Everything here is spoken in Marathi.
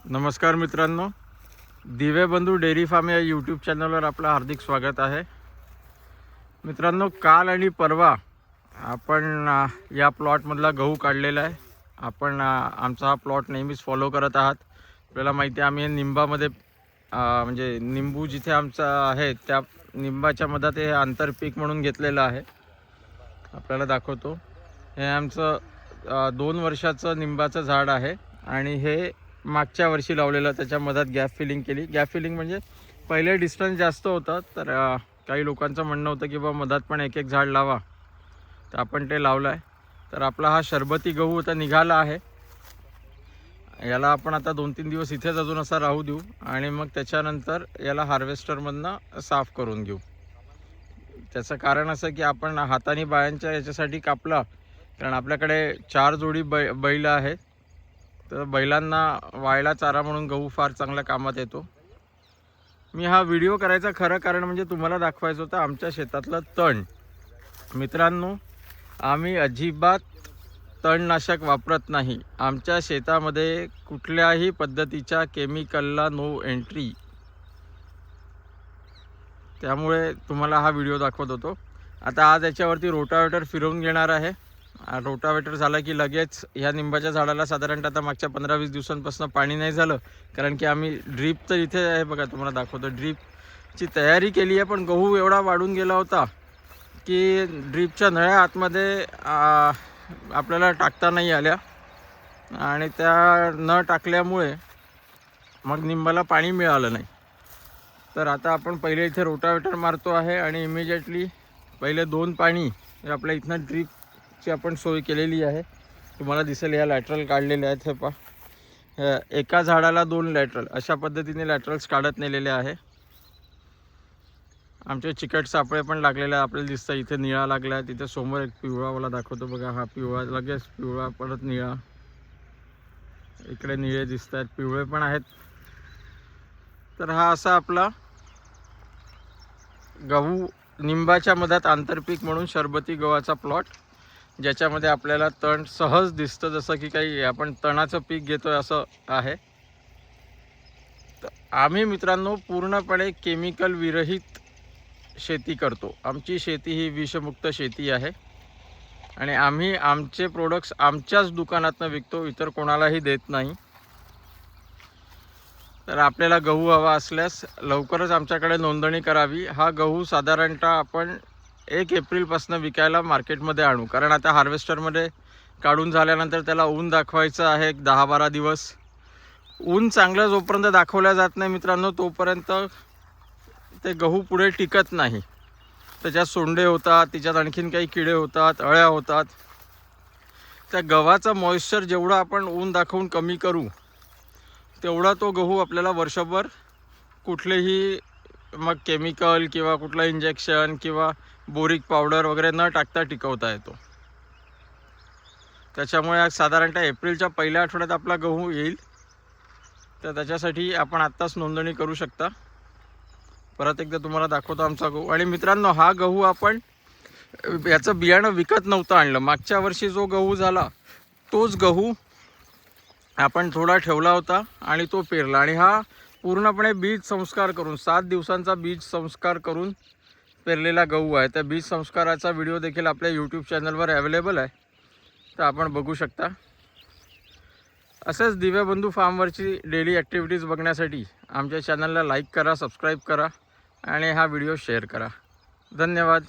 नमस्कार मित्रांनो, दिवे बंधू डेअरी फार्म या यूट्यूब चॅनलवर आपलं हार्दिक स्वागत आहे. मित्रांनो, काल आणि परवा आपण या प्लॉटमधला गहू काढलेला आहे. आपण आमचा हा प्लॉट नेहमीच फॉलो करत आहात. आपल्याला माहिती आहे आम्ही निंबामध्ये म्हणजे निंबू जिथे आमचा आहे त्या निंबाच्या मधात हे आंतरपीक म्हणून घेतलेलं आहे. आपल्याला दाखवतो. हे आमचं 2 वर्षाचं निंबाचं झाड आहे आणि हे मागच्या वर्षी लावलेलं. त्याच्या मधात गॅप फिलिंग केली. गॅप फिलिंग म्हणजे पहिले डिस्टन्स जास्त होतं, तर काही लोकांचं म्हणणं होतं की बाबा मधात पण एक एक झाड लावा, तर आपण ते लावलं आहे. तर आपला हा शरबती गहू आता निघाला आहे. याला आपण आता 2-3 दिवस इथेच अजून असा राहू देऊ आणि मग त्याच्यानंतर याला हार्वेस्टरमधनं साफ करून घेऊ. त्याचं कारण असं की आपण हाताने बायांच्या याच्यासाठी कापला, कारण आपल्याकडे 4 जोडी बैल आहेत. तर बैलांना वायला चारा म्हणून गहू फार चांगल्या कामात येतो. मी हा व्हिडिओ करायचं खरं कारण म्हणजे तुम्हाला दाखवायचं होतं आमच्या शेतातलं तण. मित्रांनो, आम्ही अजिबात तणनाशक वापरत नाही. आमच्या शेतामध्ये कुठल्याही पद्धतीच्या केमिकलला नो एंट्री. त्यामुळे तुम्हाला हा व्हिडिओ दाखवत होतो. आता आज याच्यावरती रोटावेटर फिरवून घेणार आहे. रोटावेटर झाला की लगेच ह्या निंबाच्या झाडाला साधारणतः आता मागच्या 15-20 दिवसांपासून पाणी नाही झालं, कारण की आम्ही ड्रीप तर इथे आहे बघा, तुम्हाला दाखवतो. ड्रीपची तयारी केली आहे, पण गहू एवढा वाढून गेला होता की ड्रीपच्या नळ्या आतमध्ये आपल्याला टाकता नाही आल्या आणि त्या न टाकल्यामुळे मग निंबाला पाणी मिळालं नाही. तर आता आपण पहिले इथे रोटावेटर मारतो आहे आणि इमिजिएटली पहिले 2 पाणी आपल्या इथनं ड्रीपची आपण सोय केलेली आहे. तुम्हाला दिसेल या लॅटरल काढलेले आहेत. हे पहा, एका झाडाला 2 लॅटरल अशा पद्धतीने लॅटरल्स काढत नेलेले आहे. आमचे चिकट सापळे पण लागलेले आपल्याला दिसतं. इथे निळा लागला आहे, तिथे समोर एक पिवळावाला दाखवतो बघा. हा पिवळा, लगेच पिवळा, परत निळा, इकडे निळे दिसत आहेत, पिवळे पण आहेत. तर हा असा आपला गहू निंबाच्या मधात आंतरपीक म्हणून शरबती गव्हाचा प्लॉट, ज्याच्यामध्ये आपल्याला तण सहज दिसतं, जसं की काही आपण तणाचं पीक घेतोय असं आहे. तर आम्ही मित्रांनो पूर्णपणे केमिकल विरहित शेती करतो. आमची शेती ही विषमुक्त शेती आहे आणि आम्ही आमचे प्रोडक्ट्स आमच्याच दुकानातनं विकतो, इतर कोणालाही देत नाही. तर आपल्याला गहू हवा असल्यास लवकरच आमच्याकडे नोंदणी करावी. हा गहू साधारणतः आपण 1 एप्रिलपासून विकायला मार्केटमध्ये आणू, कारण आता हार्वेस्टरमध्ये काढून झाल्यानंतर त्याला ऊन दाखवायचं आहे 10-12 दिवस. ऊन चांगलं जोपर्यंत दाखवल्या जात नाही मित्रांनो, तोपर्यंत ते गहू पुढे टिकत नाही. त्याच्यात सोंडे होतात, त्याच्यात आणखीन काही किडे होतात, अळ्या होतात. त्या गव्हाचं मॉइश्चर जेवढं आपण ऊन दाखवून कमी करू, तेवढा तो गहू आपल्याला वर्षभर कुठलेही मग केमिकल किंवा कुठलं इंजेक्शन किंवा बोरिक पावडर वगैरे न टाकता टिकवता येतो. त्याच्यामुळे साधारणतः एप्रिलच्या पहिल्या आठवड्यात आपला गहू येईल. तर त्याच्यासाठी आपण आत्ताच नोंदणी करू शकता. परत एकदा तुम्हाला दाखवतो आमचा गहू. आणि मित्रांनो, हा गहू आपण याचं बियाणं विकत नव्हतं आणलं. मागच्या वर्षी जो गहू झाला तोच गहू आपण थोडा ठेवला होता आणि तो पेरला. आणि हा पूर्णपणे बीज संस्कार करून 7 दिवसांचा बीज संस्कार करून पेरलेला गहू आहे. त्या बीज संस्काराचा व्हिडिओ देखील आपल्या यूट्यूब चॅनलवर अवेलेबल आहे, तर आपण बघू शकता. असंच दिवे बंधू फार्मवरची डेली ॲक्टिव्हिटीज बघण्यासाठी आमच्या चॅनलला लाईक करा, सबस्क्राईब करा आणि हा व्हिडिओ शेअर करा. धन्यवाद.